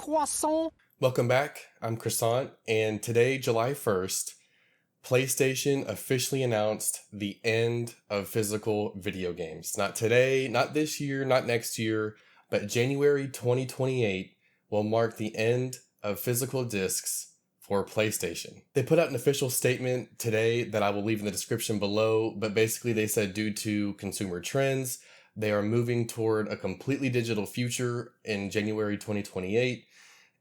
croissant. Welcome back. I'm Croissant, and today, July 1st, PlayStation officially announced the end of physical video games. Not today, not this year, not next year, but January 2028 will mark the end of physical discs for PlayStation. They put out an official statement today that I will leave in the description below, but basically they said due to consumer trends, they are moving toward a completely digital future in January 2028,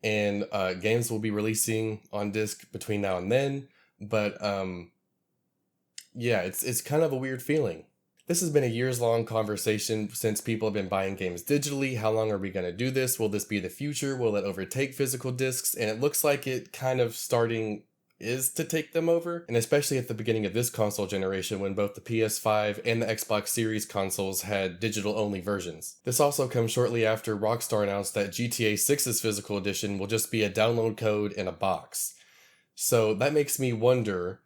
and games will be releasing on disc between now and then. But yeah, it's kind of a weird feeling. This has been a years-long conversation since people have been buying games digitally. How long are we going to do this? Will this be the future? Will it overtake physical discs? And it looks like it kind of starting is to take them over. And especially at the beginning of this console generation when both the PS5 and the Xbox Series consoles had digital-only versions. This also comes shortly after Rockstar announced that GTA 6's physical edition will just be a download code in a box. So that makes me wonder,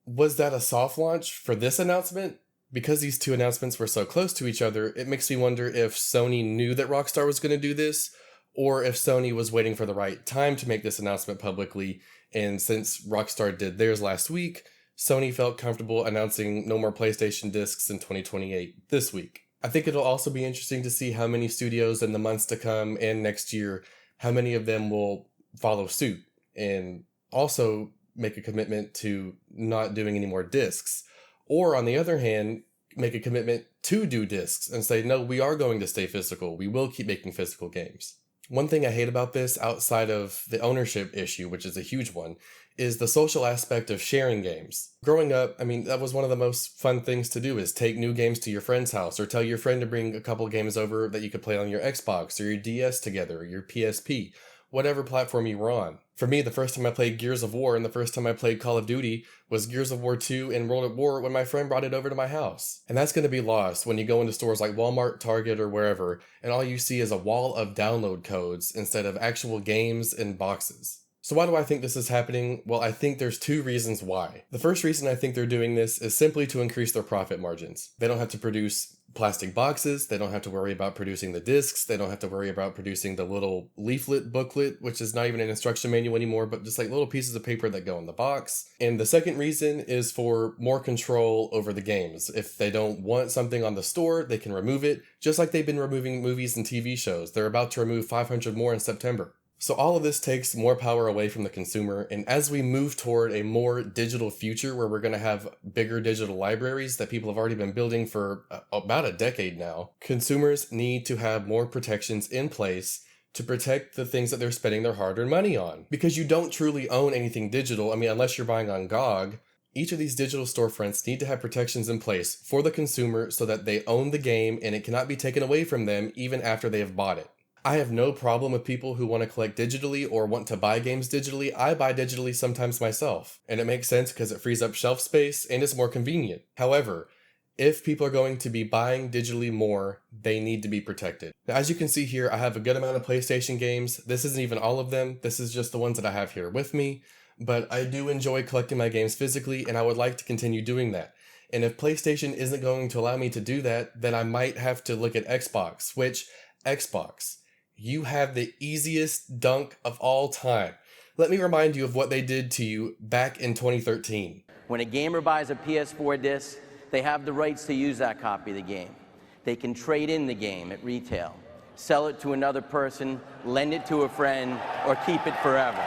was that a soft launch for this announcement? Because these two announcements were so close to each other, it makes me wonder if Sony knew that Rockstar was going to do this, or if Sony was waiting for the right time to make this announcement publicly, and since Rockstar did theirs last week, Sony felt comfortable announcing no more PlayStation discs in 2028 this week. I think it'll also be interesting to see how many studios in the months to come and next year, how many of them will follow suit and also make a commitment to not doing any more discs. Or on the other hand, make a commitment to do discs and say, no, we are going to stay physical. We will keep making physical games. One thing I hate about this, outside of the ownership issue, which is a huge one, is the social aspect of sharing games. Growing up, that was one of the most fun things to do, is take new games to your friend's house or tell your friend to bring a couple games over that you could play on your Xbox or your DS together or your PSP, whatever platform you were on. For me, the first time I played Gears of War and the first time I played Call of Duty was Gears of War 2 and World at War when my friend brought it over to my house. And that's going to be lost when you go into stores like Walmart, Target, or wherever, and all you see is a wall of download codes instead of actual games and boxes. So why do I think this is happening? Well, I think there's two reasons why. The first reason I think they're doing this is simply to increase their profit margins. They don't have to produce plastic boxes, they don't have to worry about producing the discs, they don't have to worry about producing the little leaflet booklet, which is not even an instruction manual anymore, but just like little pieces of paper that go in the box. And the second reason is for more control over the games. If they don't want something on the store, they can remove it, just like they've been removing movies and TV shows. They're about to remove 500 more in September. So all of this takes more power away from the consumer, and as we move toward a more digital future where we're going to have bigger digital libraries that people have already been building for about a decade now, consumers need to have more protections in place to protect the things that they're spending their hard-earned money on. Because you don't truly own anything digital, unless you're buying on GOG. Each of these digital storefronts need to have protections in place for the consumer so that they own the game and it cannot be taken away from them even after they have bought it. I have no problem with people who want to collect digitally or want to buy games digitally. I buy digitally sometimes myself, and it makes sense because it frees up shelf space and it's more convenient. However, if people are going to be buying digitally more, they need to be protected. Now, as you can see here, I have a good amount of PlayStation games. This isn't even all of them. This is just the ones that I have here with me, but I do enjoy collecting my games physically, and I would like to continue doing that. And if PlayStation isn't going to allow me to do that, then I might have to look at Xbox, which Xbox, you have the easiest dunk of all time. Let me remind you of what they did to you back in 2013. When a gamer buys a PS4 disc, they have the rights to use that copy of the game. They can trade in the game at retail, sell it to another person, lend it to a friend, or keep it forever.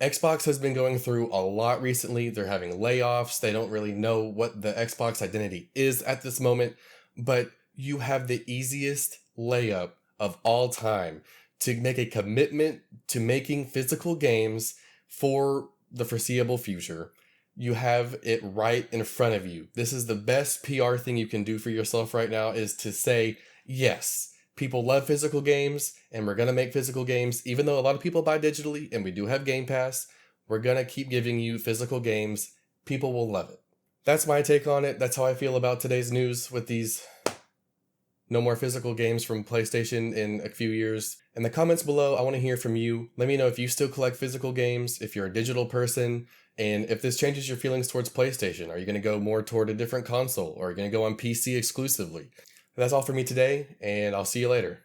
Xbox has been going through a lot recently. They're having layoffs. They don't really know what the Xbox identity is at this moment, but you have the easiest layup of all time to make a commitment to making physical games for the foreseeable future. You have it right in front of you. This is the best PR thing you can do for yourself right now, is to say, yes, people love physical games, and we're going to make physical games. Even though a lot of people buy digitally, and we do have Game Pass, we're going to keep giving you physical games. People will love it. That's my take on it. That's how I feel about today's news with these no more physical games from PlayStation in a few years. In the comments below, I want to hear from you. Let me know if you still collect physical games, if you're a digital person, and if this changes your feelings towards PlayStation. Are you going to go more toward a different console, or are you going to go on PC exclusively? That's all for me today, and I'll see you later.